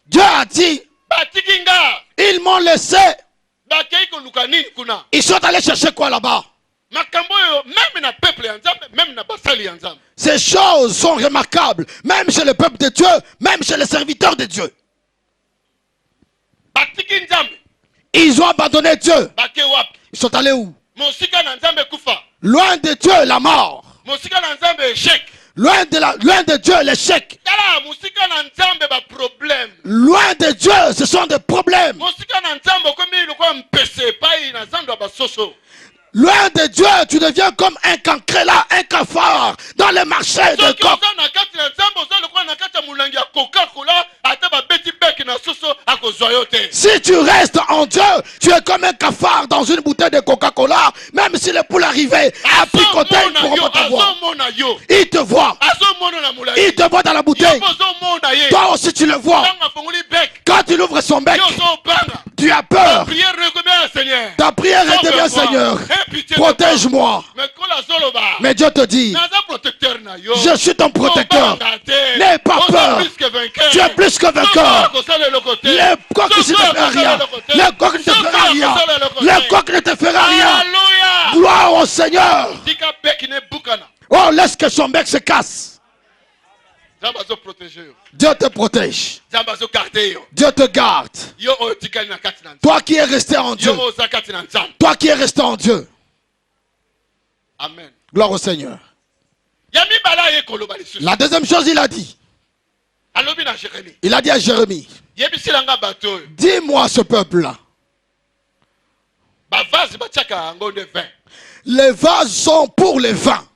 Dieu a dit, ils m'ont laissé. Ils sont allés chercher quoi là-bas? Ces choses sont remarquables, même chez le peuple de Dieu, même chez les serviteurs de Dieu. Ils ont abandonné Dieu. Ils sont allés où? Loin de Dieu, la mort. Loin de Dieu, l'échec. Loin de Dieu, ce sont des problèmes. Loin de Dieu, tu deviens comme un cancréla, un cafard dans les marchés de coq. Si tu restes en Dieu, tu es comme un cafard dans une bouteille de Coca-Cola. Même si les poules arrivaient à picoter, ils ne pourront pas te voir. Ils te voient. Ils te voient dans la bouteille. Toi aussi tu le vois. Quand il ouvre son bec, tu as peur. Ta prière redevient Seigneur. Protège-moi. Mais Dieu te dit, je suis ton protecteur. N'aie pas peur. Tu es plus que vainqueur. Les coqs ne te feront rien. Les coqs ne te feront rien. Les coqs ne te feront rien. Gloire au Seigneur. Oh, laisse que son bec se casse. Dieu te protège. Dieu te garde. Toi qui es resté en Dieu. Toi qui es resté en Dieu. Amen. Gloire au Seigneur. La deuxième chose, il a dit. Il a dit à Jérémie, dis-moi ce peuple-là. Les vases sont pour les vins.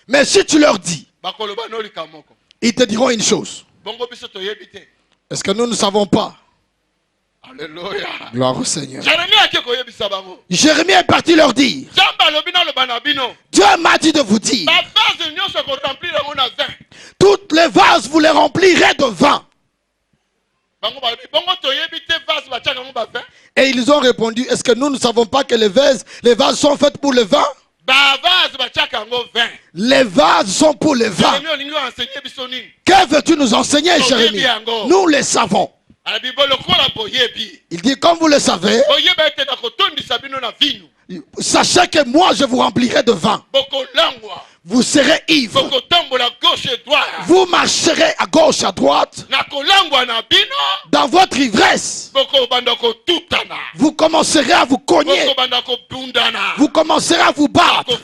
Mais si tu leur dis, ils te diront une chose. Est-ce que nous ne savons pas? Alléluia. Gloire au Seigneur. Jérémie est parti leur dire. Dieu m'a dit de vous dire. Toutes les vases vous les remplirez de vin. Et ils ont répondu, est-ce que nous ne savons pas que les vases sont faits pour le vin? Les vases sont pour le vin. Que veux-tu nous enseigner, Jérémie? Nous les savons. Il dit, comme vous le savez, sachez que moi je vous remplirai de vin. Vous serez ivre. Vous marcherez à gauche, à droite. Dans votre ivresse, vous commencerez à vous cogner. Vous commencerez à vous battre.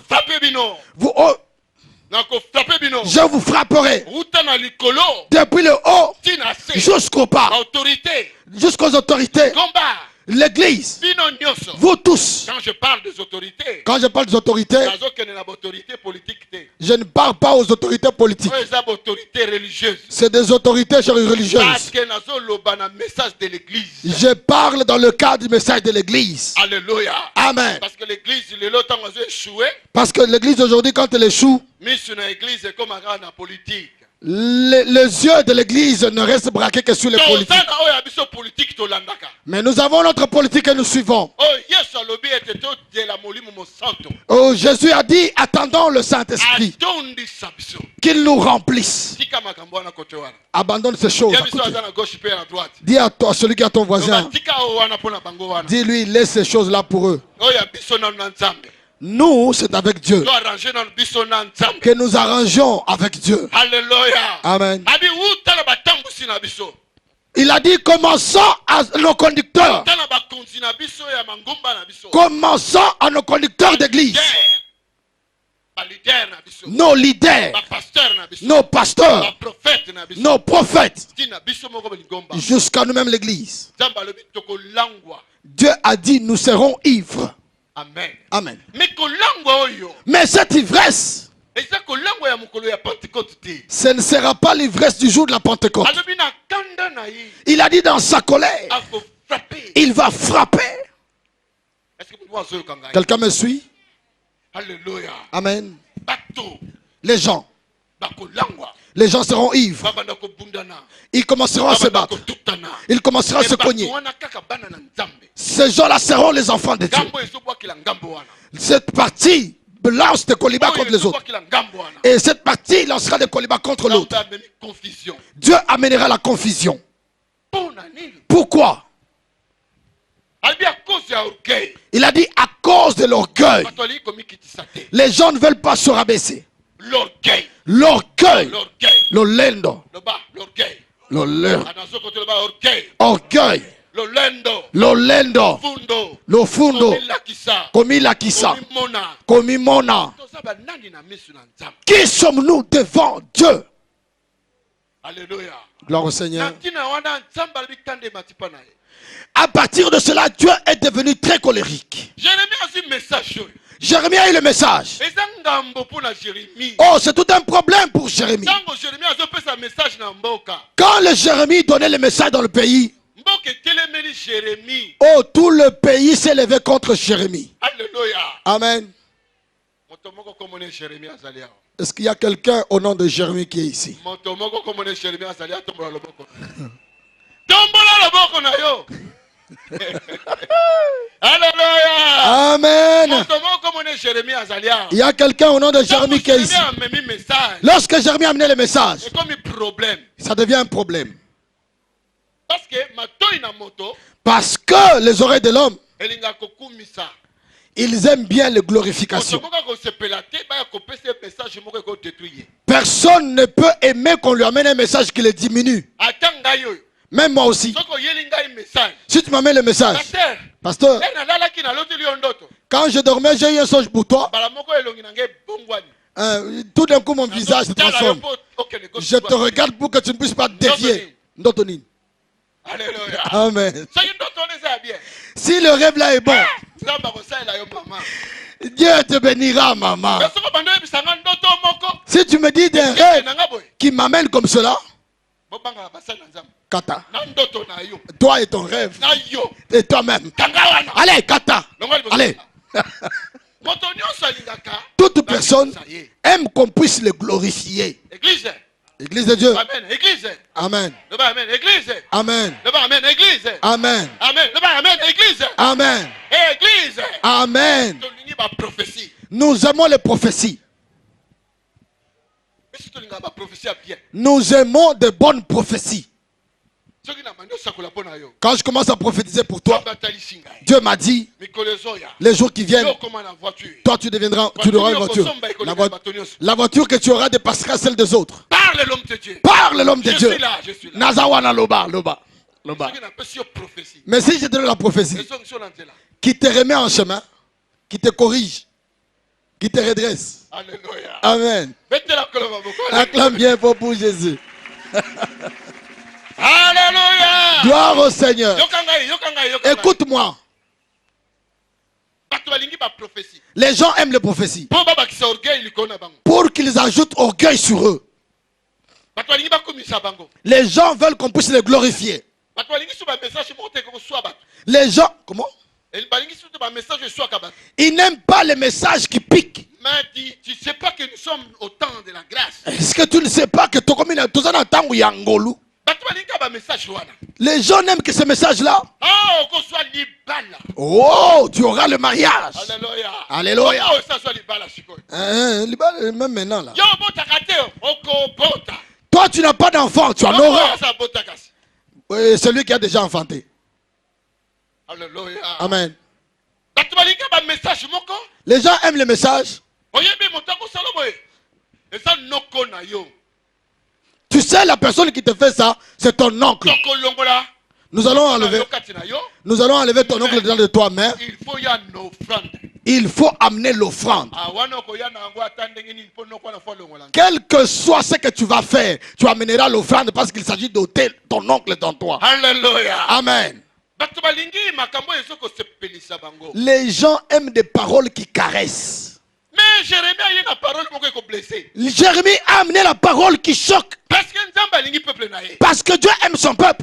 Je vous frapperai depuis le haut jusqu'au bas, jusqu'aux autorités. L'église, vous tous. Quand je parle des autorités, je ne parle pas aux autorités politiques. C'est des autorités religieuses. Je parle dans le cadre du message de l'église. Alléluia. Amen. Parce que l'église aujourd'hui, quand elle échoue, les yeux de l'église ne restent braqués que sur les politiques. Mais nous avons notre politique et nous suivons. Oh, Jésus a dit, attendons le Saint-Esprit qu'il nous remplisse. Abandonne ces choses à côté. Dis à toi, celui qui est à ton voisin, dis-lui, laisse ces choses-là pour eux. Nous, c'est avec Dieu que nous arrangeons avec Dieu. Alléluia. Amen. Il a dit, commençons à nos conducteurs. Commençons à nos conducteurs d'église. Nos leaders, nos pasteurs, nos prophètes, jusqu'à nous-mêmes l'église. Dieu a dit, nous serons ivres. Amen. Amen. Mais cette ivresse, ce ne sera pas l'ivresse du jour de la Pentecôte. Il a dit dans sa colère, il va frapper. Quelqu'un me suit? Alléluia. Amen. Les gens seront ivres. Ils commenceront à se battre. Ils commenceront à se cogner. Ces gens-là seront les enfants de Dieu. Cette partie lance des colibas contre les autres. Et cette partie lancera des colibas contre l'autre. Dieu amènera la confusion. Pourquoi? Il a dit à cause de l'orgueil. Les gens ne veulent pas se rabaisser. L'orgueil. L'orgueil. L'olendo. L'olendo. Orgueil. L'olendo. Le fundo. Komila kisa. Komimona. Qui sommes-nous devant Dieu? Alléluia. Gloire au Seigneur. À partir de cela, Dieu est devenu très colérique. Jérémie a eu le message. Oh, c'est tout un problème pour Jérémie. Quand le Jérémie donnait le message dans le pays, oh, tout le pays s'est levé contre Jérémie. Amen. Est-ce qu'il y a quelqu'un au nom de Jérémie qui est ici? Amen. Il y a quelqu'un au nom de Jérémie qui est ici. Lorsque Jérémie a amené le message, ça devient un problème. Parce que les oreilles de l'homme, ils aiment bien les glorifications. Personne ne peut aimer qu'on lui amène un message qui le diminue. Même moi aussi. Si tu m'amènes le message, pasteur, quand je dormais, j'ai eu un songe pour toi. Tout d'un coup, mon visage se transforme. Je te regarde pour que tu ne puisses pas dévier. Ndotonine. Amen. Si le rêve là est bon, Dieu te bénira, maman. Si tu me dis des rêves qui m'amènent comme cela, Kata. Toi et ton rêve. Et toi-même. Allez, Kata. Allez. Toute personne aime qu'on puisse le glorifier. Église de Dieu. Amen. Église. Amen. Amen. Église. Amen. Amen. Église. Amen. Amen. Amen. Église. Amen. Église. Amen. Nous aimons les prophéties. Nous aimons de bonnes prophéties. Quand je commence à prophétiser pour toi, Dieu m'a dit, les jours qui viennent, toi tu auras une voiture. La voiture que tu auras dépassera celle des autres. Parle l'homme de Dieu. Parle l'homme de Dieu. Je suis là. Nazawana loba. Mais si je te donne la prophétie, qui te remet en chemin, qui te corrige, qui te redresse. Alléluia. Amen. Acclame bien pour Jésus. Alléluia. Gloire au Seigneur. Écoute-moi. Les gens aiment les prophéties pour qu'ils ajoutent orgueil sur eux. Les gens veulent qu'on puisse les glorifier. Les gens, comment? Ils n'aiment pas les messages qui piquent. Mais tu ne sais pas que nous sommes au temps de la grâce. Est-ce que tu ne sais pas que tu es Ngolu? Les gens n'aiment que ce message-là. Oh, tu auras le mariage. Alléluia. Alléluia. Même maintenant là. Toi, tu n'as pas d'enfant, tu en auras. Oui, celui qui a déjà enfanté. Alléluia. Amen. Les gens aiment le message. Tu sais, la personne qui te fait ça, c'est ton oncle. Nous allons enlever ton oncle dedans de toi, mais il faut amener l'offrande. Quel que soit ce que tu vas faire, tu amèneras l'offrande parce qu'il s'agit d'ôter ton oncle dans toi. Alléluia. Amen. Les gens aiment des paroles qui caressent. Mais Jérémie a eu la parole pour blesser. Jérémie a amené la parole qui choque. Parce que Dieu aime son peuple.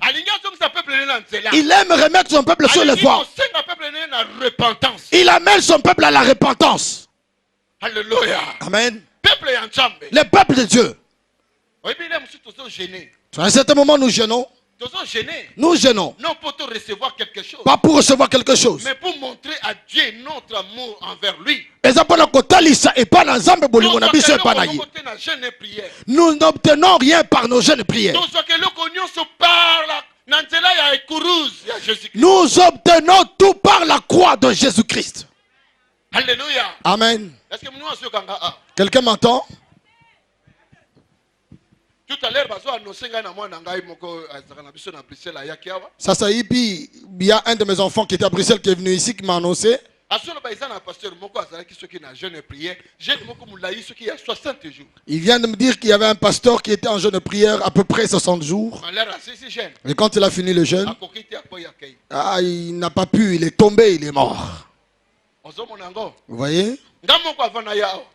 Il aime remettre son peuple sur les voies. Il amène son peuple à la repentance. Alléluia. Amen. Le peuple de Dieu. À un certain moment, nous gênons. Nous gênons. Non pour te recevoir quelque chose. Pas pour recevoir quelque chose. Mais pour montrer à Dieu notre amour envers lui. Nous n'obtenons rien par nos jeûnes et prières. Nous obtenons tout par la croix de Jésus-Christ. Alléluia. Amen. Quelqu'un m'entend? Tout à l'heure, Ça, il y a un de mes enfants qui était à Bruxelles qui est venu ici qui m'a annoncé. Il vient de me dire qu'il y avait un pasteur qui était en jeûne de prière à peu près 60 jours. Et quand il a fini le jeûne, il n'a pas pu, il est tombé, il est mort. Vous voyez?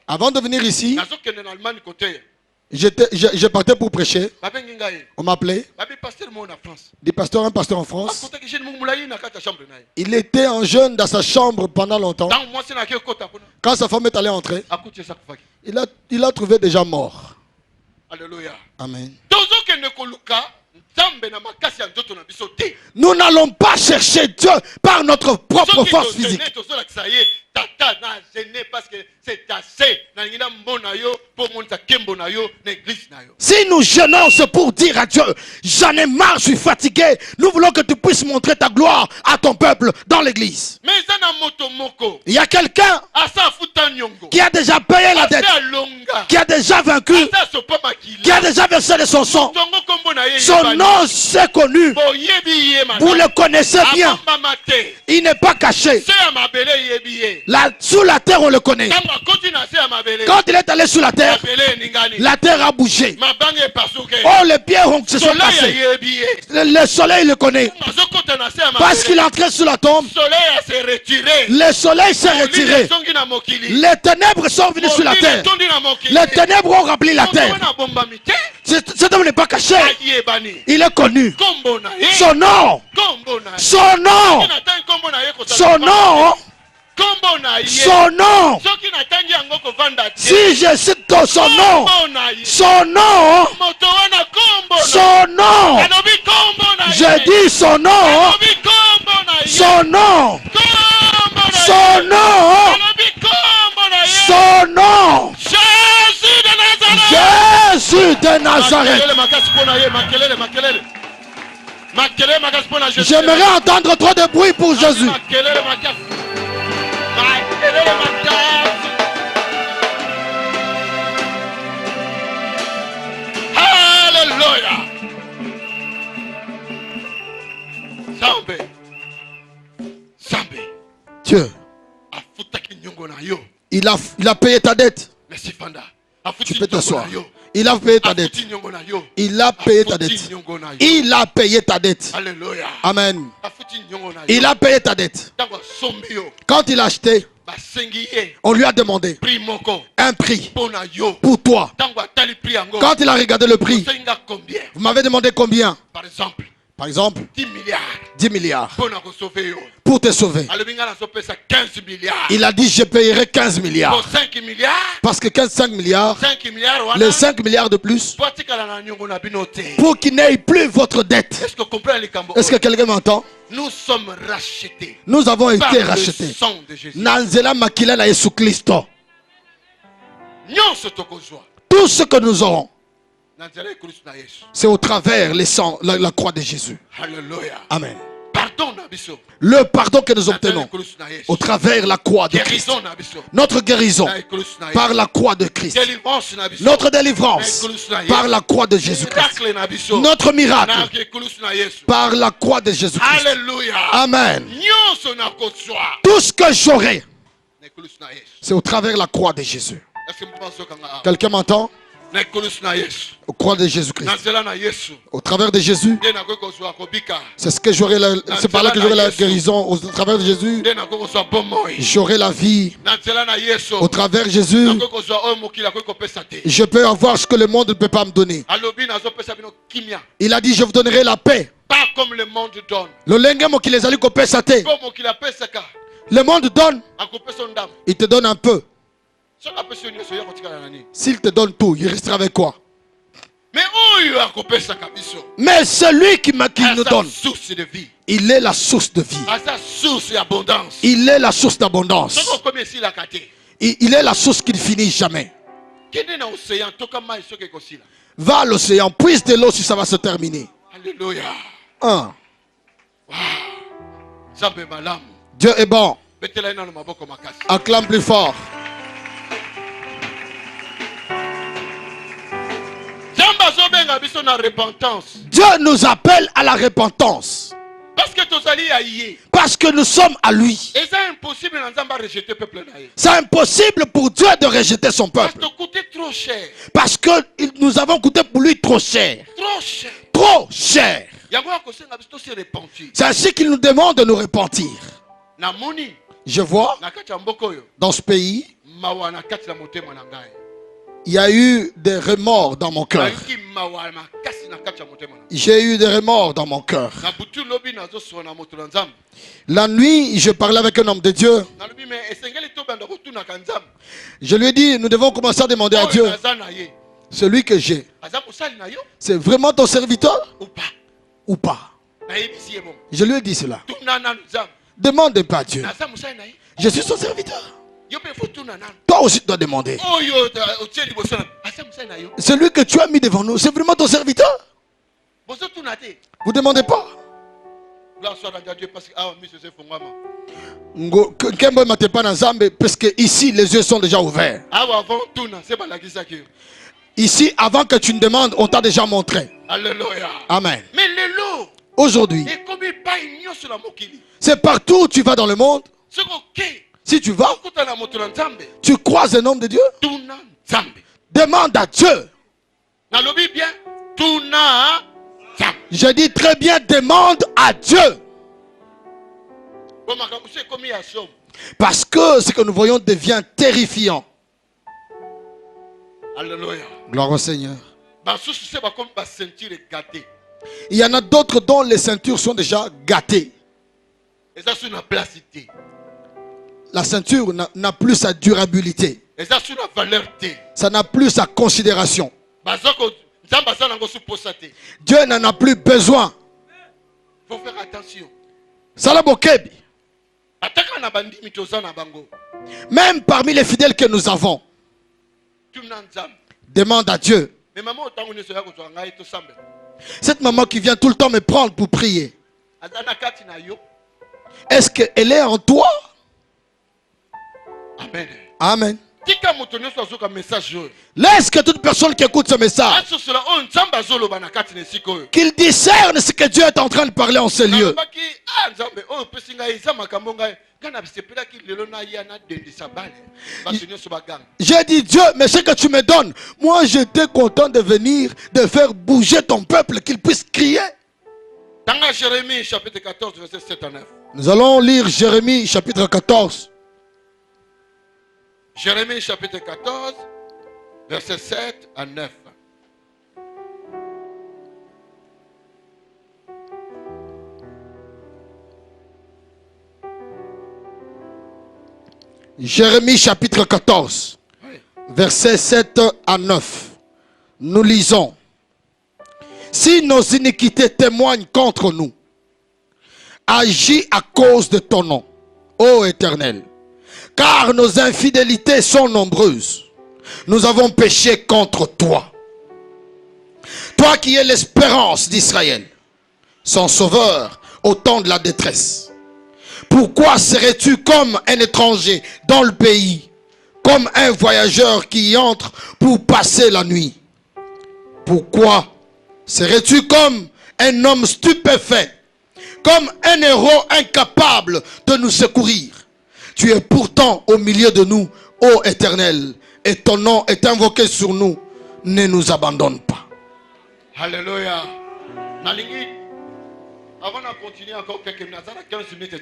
Avant de venir ici, je partais pour prêcher. On m'appelait. Des pasteurs, un pasteur en France. Il était en jeûne dans sa chambre pendant longtemps. Quand sa femme est allée entrer, il a trouvé déjà mort. Alléluia. Amen. Nous n'allons pas chercher Dieu par notre propre force physique. Si nous jeûnons, c'est pour dire à Dieu, j'en ai marre, je suis fatigué. Nous voulons que tu puisses montrer ta gloire à ton peuple dans l'église. Il y a quelqu'un qui a déjà payé la dette, qui a déjà vaincu, qui a déjà versé de son sang. Son nom c'est connu. Vous le connaissez bien. Il n'est pas caché. Là, sous la terre, on le connaît. Quand il est allé sous la terre a bougé. Oh, les pierres se sont cassées. Le soleil le connaît. Parce qu'il est entré sous la tombe, le soleil s'est retiré. Les ténèbres sont venues sur la terre. Les ténèbres ont rempli la terre. Cet homme n'est pas caché. Il est connu. Son nom. Son nom. Son nom. Son nom. Si je cite son nom, son nom, son nom, je dis son nom, son nom, son nom, son nom, Jésus de Nazareth. J'aimerais entendre trop de bruit pour Jésus. Alléluia. Dieu, il a payé ta dette. Tu peux t'asseoir. Il a payé ta dette. Il a payé ta dette. Il a payé ta dette. Alléluia. Amen. Il a payé ta dette. Quand il a acheté, on lui a demandé un prix pour toi. Quand il a regardé le prix, vous m'avez demandé combien? Par exemple, 10 milliards pour te sauver. Il a dit je payerai 15 milliards. Parce que 5 milliards, les 5 milliards de plus, pour qu'il n'ait plus votre dette. Est-ce que quelqu'un m'entend? Nous sommes rachetés. Nous avons été rachetés. Nanzela makila na Yesu Kristo. Tout ce que nous aurons, c'est au travers les sangs, la croix de Jésus. Alléluia. Amen. Le pardon que nous obtenons au travers la croix de Christ. Notre guérison par la croix de Christ. Notre délivrance par la croix de Jésus-Christ. Notre miracle par la croix de Jésus-Christ. Amen. Tout ce que j'aurai, c'est au travers la croix de Jésus. Quelqu'un m'entend? Au croix de Jésus-Christ. Au travers de Jésus, c'est ce que j'aurai. C'est par là que j'aurai la guérison. Au travers de Jésus, j'aurai la vie. Au travers de Jésus, je peux avoir ce que le monde ne peut pas me donner. Il a dit je vous donnerai la paix. Pas comme le monde donne. Le monde donne. Il te donne un peu. S'il te donne tout, il restera avec quoi? Mais Mais celui qui nous donne, source de vie. il est la source de vie. Source d'abondance. Il est la source d'abondance. Il est la source qui ne finit jamais. Va à l'océan, puise de l'eau si ça va se terminer. Alléluia. Un. Dieu est bon. Acclame plus fort. Dieu nous appelle à la repentance. Parce que nous sommes à lui. C'est impossible pour Dieu de rejeter son peuple. Parce que nous avons coûté pour lui trop cher. Trop cher. C'est ainsi qu'il nous demande de nous repentir. Je vois dans ce pays, il y a eu des remords dans mon cœur. J'ai eu des remords dans mon cœur. La nuit, je parlais avec un homme de Dieu. Je lui ai dit, nous devons commencer à demander à Dieu, celui que j'ai, c'est vraiment ton serviteur ou pas? Je lui ai dit cela. Demande pas à Dieu. Je suis son serviteur. Toi aussi tu dois demander. Celui que tu as mis devant nous, c'est vraiment ton serviteur? Vous ne demandez pas? Parce que ici les yeux sont déjà ouverts. Ici, avant que tu ne demandes, on t'a déjà montré. Alléluia. Amen. Mais aujourd'hui, c'est partout où tu vas dans le monde. Si tu vas, tu croises un homme de Dieu, demande à Dieu. Je dis très bien, demande à Dieu. Parce que ce que nous voyons devient terrifiant. Alléluia. Gloire au Seigneur. Il y en a d'autres dont les ceintures sont déjà gâtées. La ceinture n'a plus sa durabilité. Ça n'a plus sa considération. Dieu n'en a plus besoin. Il faut faire attention. Salabokebi. Même parmi les fidèles que nous avons, demande à Dieu. Cette maman qui vient tout le temps me prendre pour prier, est-ce qu'elle est en toi? Amen. Amen. Laisse que toute personne qui écoute ce message, qu'il discerne ce que Dieu est en train de parler en ce lieu. J'ai dit, Dieu, mais ce que tu me donnes, moi j'étais content de venir, de faire bouger ton peuple, qu'il puisse crier. Jérémie chapitre 14 verset 7 à 9. Nous allons lire Jérémie chapitre 14. Jérémie chapitre 14 verset 7 à 9. Jérémie chapitre 14 verset 7 à 9. Nous lisons. Si nos iniquités témoignent contre nous, agis à cause de ton nom, ô Éternel. Car nos infidélités sont nombreuses. Nous avons péché contre toi. Toi qui es l'espérance d'Israël, son sauveur au temps de la détresse. Pourquoi serais-tu comme un étranger dans le pays, comme un voyageur qui y entre pour passer la nuit? Pourquoi serais-tu comme un homme stupéfait, comme un héros incapable de nous secourir? Tu es pourtant au milieu de nous, ô Éternel, et ton nom est invoqué sur nous. Ne nous abandonne pas. Alléluia. Avant de continuer encore quelques minutes, 15 minutes.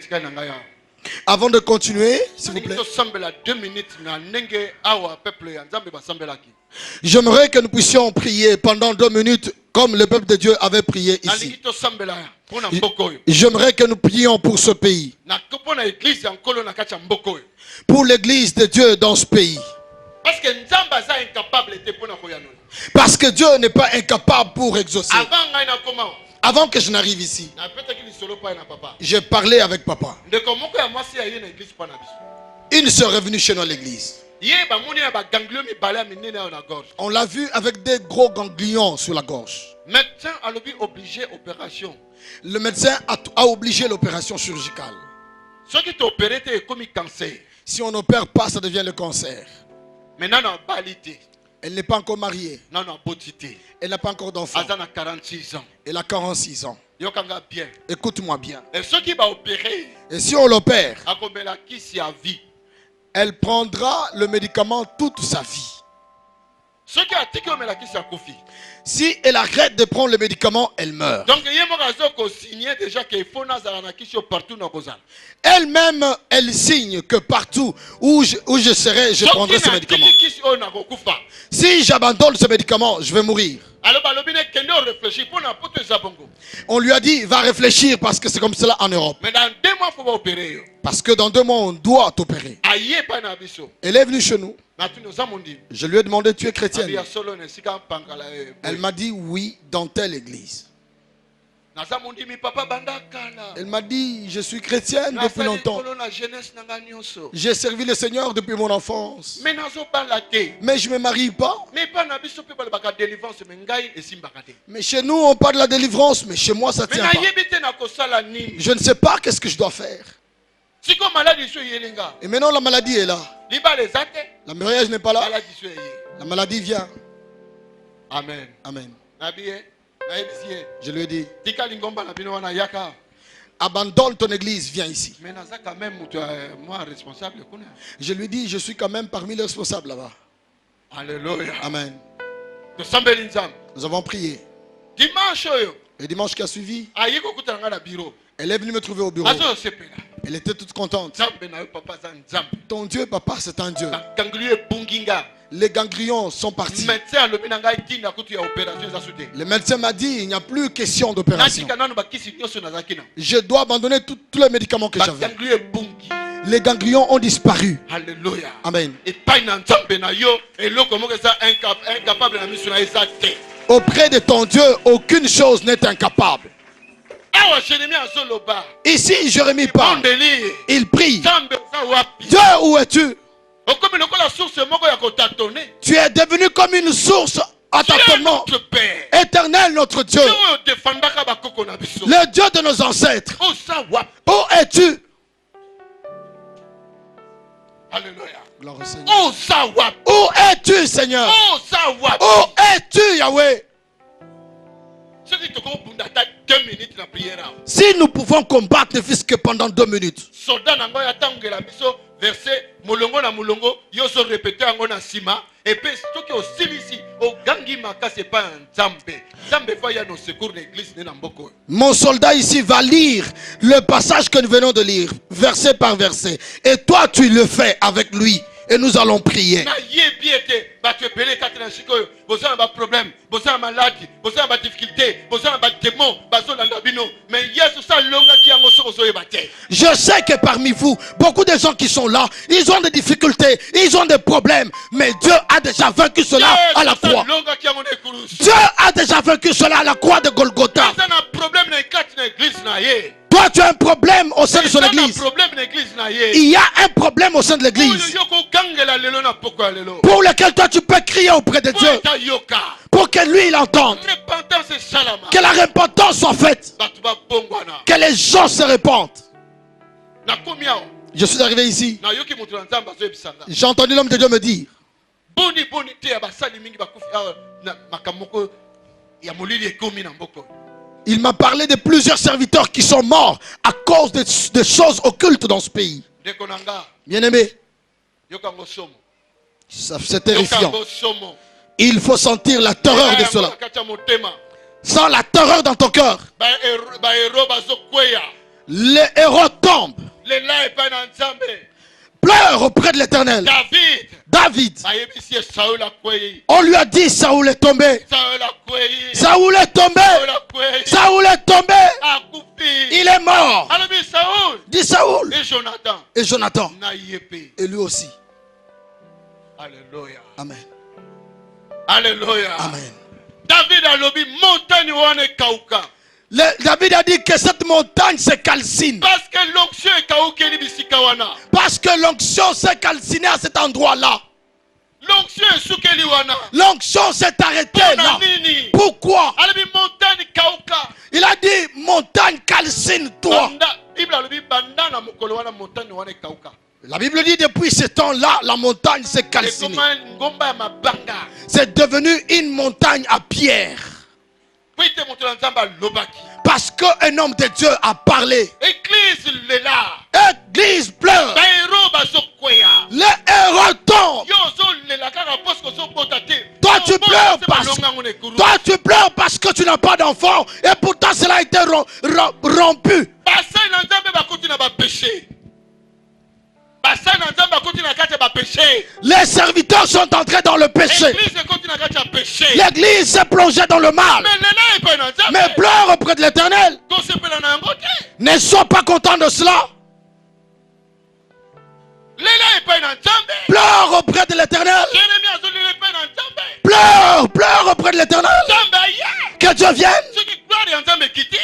Avant de continuer, s'il vous plaît, j'aimerais que nous puissions prier pendant 2 minutes comme le peuple de Dieu avait prié ici. J'aimerais que nous prions pour ce pays, pour l'église de Dieu dans ce pays. Parce que Dieu n'est pas incapable pour exaucer. Avant que je n'arrive ici, j'ai parlé avec papa. Une sœur est venue chez nous à l'église. On l'a vu avec des gros ganglions sur la gorge. Le médecin a obligé l'opération chirurgicale. Si on n'opère pas, ça devient le cancer. Elle n'est pas encore mariée. Elle n'a pas encore d'enfant. Elle a 46 ans. Écoute-moi bien. Et si on l'opère, elle prendra le médicament toute sa vie. Si elle arrête de prendre le médicament, elle meurt. Elle-même, elle signe que partout où je serai, je prendrai ce médicament. Si j'abandonne ce médicament, je vais mourir. On lui a dit, va réfléchir parce que c'est comme cela en Europe. Mais dans 2 mois, il faut opérer. Parce que dans 2 mois, on doit t'opérer. Elle est venue chez nous. Je lui ai demandé, tu es chrétienne? Elle m'a dit, oui, dans telle église. Elle m'a dit, je suis chrétienne depuis longtemps. J'ai servi le Seigneur depuis mon enfance. Mais je ne me marie pas. Mais chez nous, on parle de la délivrance, mais chez moi, ça ne tient pas. Je ne sais pas qu'est-ce que je dois faire. Et maintenant, la maladie est là. Le mariage n'est pas là. La maladie vient. Amen. Amen. Je lui ai dit, abandonne ton église, viens ici. Mais quand même, moi responsable. Je lui dis, je suis quand même parmi les responsables là-bas. Alléluia. Amen. Nous avons prié. Et dimanche qui a suivi, elle est venue me trouver au bureau. Elle était toute contente. Ton Dieu, papa, c'est un Dieu. Les ganglions sont partis. Le médecin m'a dit, il n'y a plus question d'opération. Je dois abandonner tous les médicaments que j'avais. Les ganglions ont disparu. Alléluia. Amen. Auprès de ton Dieu, aucune chose n'est incapable. Ici, Jérémie parle. Il prie. Dieu, où es-tu? Tu es devenu comme une source à tâtonnement. Éternel, notre Dieu. Le Dieu de nos ancêtres. Où es-tu? Alléluia. Où es-tu, Seigneur? Où es-tu, Yahweh? Si nous pouvons combattre ne fût-ce que pendant 2 minutes. Verset molongo na molongo yoso répéter yango na sima et puis toki osilisi ogangi makase pa nzambe nzambe fa ya no secours l'église ne na mboko. Mon soldat ici va lire le passage que nous venons de lire verset par verset et toi tu le fais avec lui et nous allons prier. Na yebi ete ba tu belé katena sikoyo bozana ba problème bozana maladie bozana ba difficulté bozana ba démon bazolanda bino mais Yesu sa longa ki yango soko zoyeba te. Je sais que parmi vous beaucoup de gens qui sont là, ils ont des difficultés, ils ont des problèmes, mais Dieu a déjà vaincu cela à la croix. Dieu a déjà vaincu cela à la croix de Golgotha. Toi, tu as un problème au sein de son église. Il y a un problème au sein de l'église pour lequel toi, tu peux crier auprès de Dieu pour que lui, il entende. Que la repentance soit faite. Que les gens se répandent. Je suis arrivé ici. J'ai entendu l'homme de Dieu me dire il m'a parlé de plusieurs serviteurs qui sont morts à cause de choses occultes dans ce pays. Bien-aimé, c'est terrifiant. Il faut sentir la terreur de cela. Sans la terreur dans ton cœur, les héros tombent. Pleure auprès de l'Éternel. David, on lui a dit Saoul est tombé. Saoul est tombé. Saoul est tombé. Il est mort. Dit Saoul. Et Jonathan. Et lui aussi. Alléluia. Amen. Alléluia. Amen. David a lobby montagne wane kauka. David a dit que cette montagne se calcine. Parce que l'onction est kauke li bisika wana. Parce que l'onction s'est calcinée à cet endroit-là. L'onction est soukeli wana. L'onction s'est arrêtée là. Pourquoi? Il a dit montagne calcine-toi. La Bible dit depuis ce temps-là, la montagne s'est calcinée. C'est devenu une montagne à pierre. Parce qu'un homme de Dieu a parlé. Église pleure. Les héros tombent. Toi tu pleures parce que tu n'as pas d'enfant. Et pourtant cela a été rompu. Les serviteurs sont entrés dans le péché. L'église s'est plongée dans le mal. Mais pleure auprès de l'Éternel. Ne sois pas content de cela. Pleure auprès de l'Éternel. Pleure auprès de l'Éternel. Que Dieu vienne.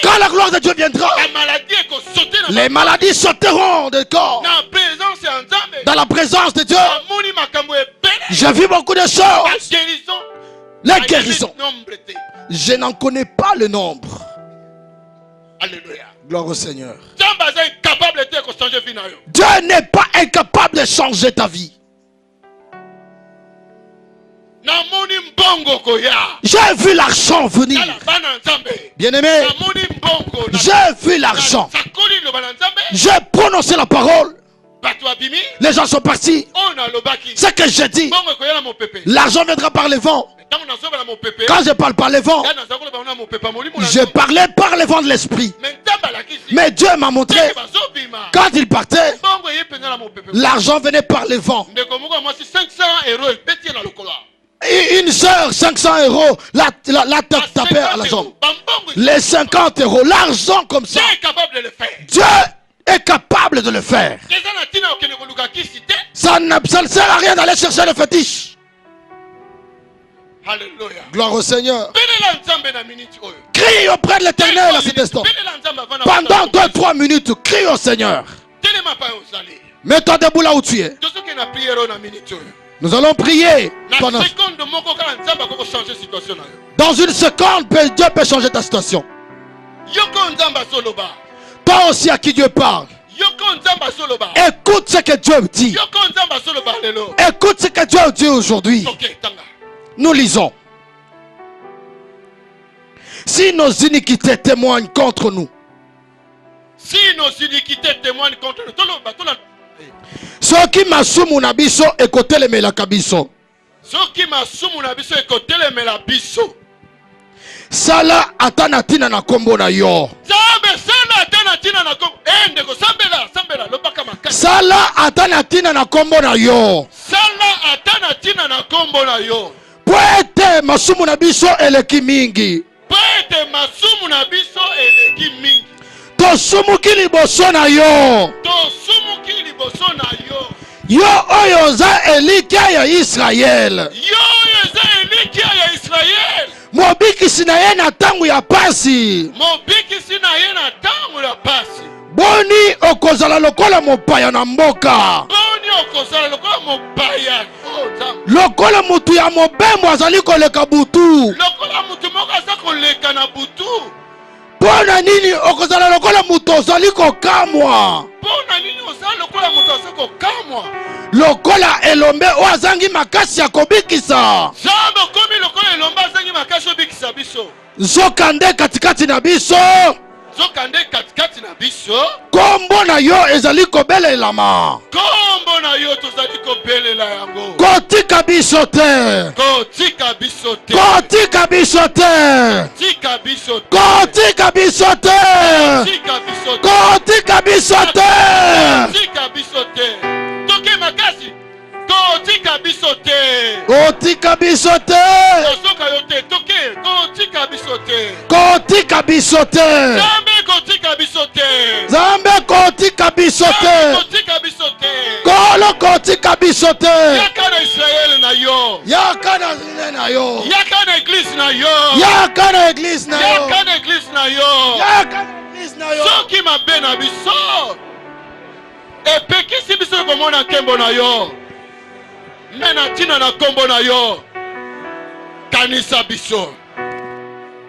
Quand la gloire de Dieu viendra, les maladies sauteront de corps. Dans la présence de Dieu, j'ai vu beaucoup de choses. Les guérisons. Je n'en connais pas le nombre. Alléluia. Gloire au Seigneur. Dieu n'est pas incapable de changer ta vie. J'ai vu l'argent venir. Bien-aimé, j'ai vu l'argent. J'ai prononcé la parole. Les gens sont partis. Ce que j'ai dit, l'argent viendra par les vents. Quand je parle par les vents, je parlais par les vents de l'esprit. Mais Dieu m'a montré, quand il partait, l'argent venait par les vents. Et une sœur, 500 euros, la tapait à la jambe. Les 50 euros, l'argent comme ça. Dieu est capable de le faire. Ça ne sert à rien d'aller chercher le fétiche. Alléluia. Gloire au Seigneur. Crie auprès de l'Éternel à cet instant. Pendant 2-3 minutes, crie au Seigneur. Mets-toi debout là où tu es. Nous allons prier. Dans une seconde, Dieu peut changer ta situation. Toi aussi à qui Dieu parle. Écoute ce que Dieu dit. Écoute ce que Dieu dit aujourd'hui. Nous lisons. Si nos iniquités témoignent contre nous. Si nos iniquités témoignent contre nous. Soki masumu na biso ekotelemela biso. Soki masumu na biso ekotelemela biso. Sala atana tina na kombo na yo. Sala atana tina na kombo. Ndeko sambela lobaka makasi. Sala atana tina na kombo na yo. Sala atana tina na kombo na yo. Poete masumu na biso eleki mingi. Poete masumu na biso eleki mingi. Tosumuki liboso na yo. Tosumuki liboso na yo. Yo oyo za elikia ya Israel. Yo oyo za elikia ya Israel. Mobikisi na ye na tangu ya pasi. Mobikisi na ye na tangu ya pasi. Boni okozala lokola mopaya na mboka. Boni okozala lokola mopaya. Lokola mutu ya mobembo azali koleka butu. Lokola mutu moko azali koleka na butu. Pona nini okozala lokola mutu ozali kokamwa. Pona nini ozali lokola mutu azali kokamwa. Lokola elombe o azangi makasi ya kobikisa. Zambo komi lokola elombe azangi makasi obikisa biso. Zokande katikati na biso. Zokande katikati na biso. Kombo na yo ezali kobelelama. Kombo na yo tozali kobelela yango. Kotika biso te. Kotika biso te. Kotika biso te. Kotika biso te. Kotika biso te. Kotika biso te. Kotika biso te. Toke makasi. Kotika biso te. Kotika biso te. Tosoka yo te. Toke. Kotika biso te. Kotika biso te. Zambe kotika kotika biso te. Nzambe kotika biso te. Kotika biso te. Kolo kotika biso te. Yaka na Israel na yo. Yaka na zine na yo. Yaka na église na yo. Yaka na église na yo. Yaka na église na yo. Yaka na église na yo. Soki mabe na biso. Epekisi biso komona nkembo na yo. Me na ntina na kombo na yo. Kanisa biso.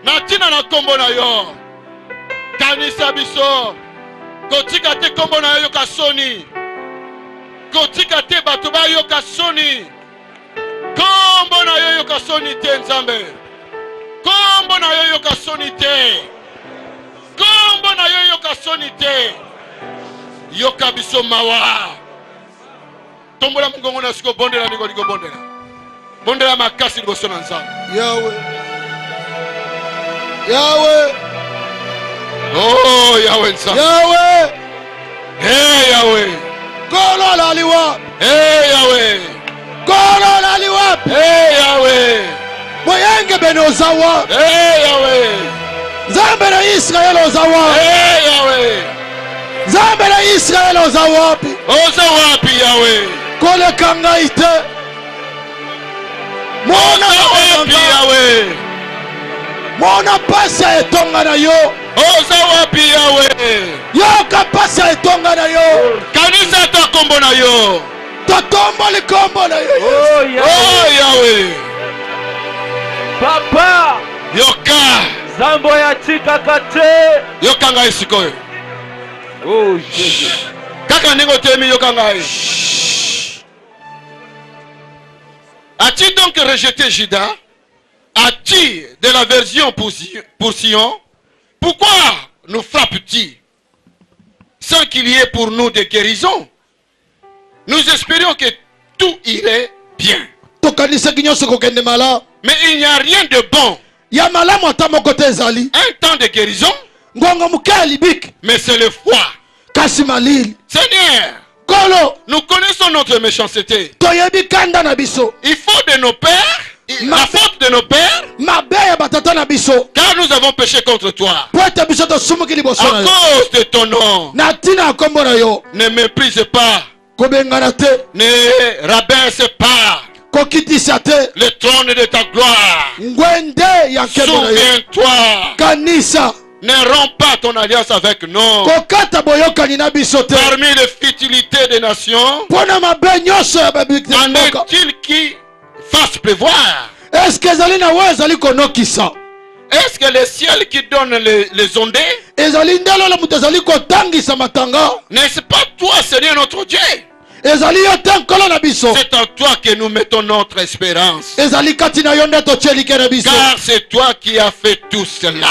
Na ntina na kombo na yo. Kanisa biso. Kotika te kombo na yo yoka soni. Kotika te bato ba yoka soni. Kombo na yo yoka soni te Nzambe. Kombo na yo yoka soni te. Kombo na yo yoka soni te. Yoka biso mawa. Tombola mungongo na siko bondela liko bondela. Bondela makasi liboso na Nzambe. Yahweh. Yahweh. Oh Yahweh Nzambe. Yahweh. Hey Yahweh. Kolo la liwa. Hey Yahweh. Kolo la liwa. Hey Yahweh. Moyenge benozawa. Hey Yahweh. Nzambe na Israel ozawa. Hey Yahweh. Nzambe na Israel ozawapi. Ozawapi Yahweh. Kole kanga ite. Mona wapi Yahweh. Mona pasa etonga na yo. Ozawapi Yahweh. Yoka pasa etonga na yo. Kanisa ta kombo na yo. Totombo likombo na yo. Oh Yahweh. Papa. Yoka. Zambo ya chika kate. Yoka ngai sikoyo. Oh Jésus. Kaka ndenge temi yoka ngai. As-tu donc rejeté Judas? As-tu de l'aversion pour Sion? Pourquoi nous frappes-tu sans qu'il y ait pour nous des guérisons? Nous espérions que tout irait bien. Mais il n'y a rien de bon. Un temps de guérison, mais c'est le froid. Seigneur, nous connaissons notre méchanceté. Il faut de nos pères, la faute de nos pères, car nous avons péché contre toi. À cause de ton nom, ne méprise pas, ne rabaisse pas le trône de ta gloire. Souviens-toi. Ne romps pas ton alliance avec nous. Parmi les futilités des nations, en est-il qui fasse pleuvoir? Est-ce que le ciel qui donne les ondées? N'est-ce pas toi, Seigneur notre Dieu? C'est en toi que nous mettons notre espérance. Car c'est toi qui as fait tout cela.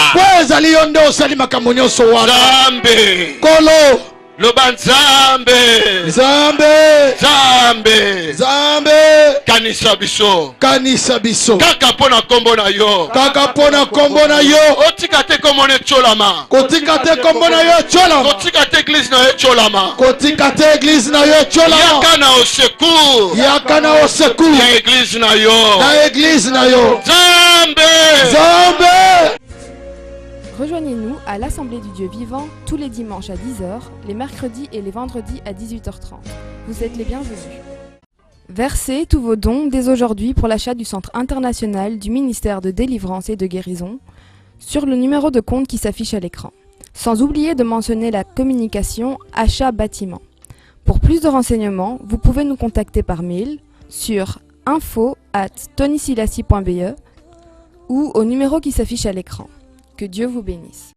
Zambe. Loba Nzambe. Zambe. Kanisa biso. Kaka pona kombo na yo. Otika te kombo ne cholama. Kotika te église na yo cholama. Yaka na au secours. Ya église na yo. Zambe. Rejoignez-nous à l'Assemblée du Dieu vivant tous les dimanches à 10h, les mercredis et les vendredis à 18h30. Vous êtes les bienvenus. Versez tous vos dons dès aujourd'hui pour l'achat du Centre international du ministère de délivrance et de guérison sur le numéro de compte qui s'affiche à l'écran. Sans oublier de mentionner la communication achat bâtiment. Pour plus de renseignements, vous pouvez nous contacter par mail sur info@tonysilassi.be ou au numéro qui s'affiche à l'écran. Que Dieu vous bénisse.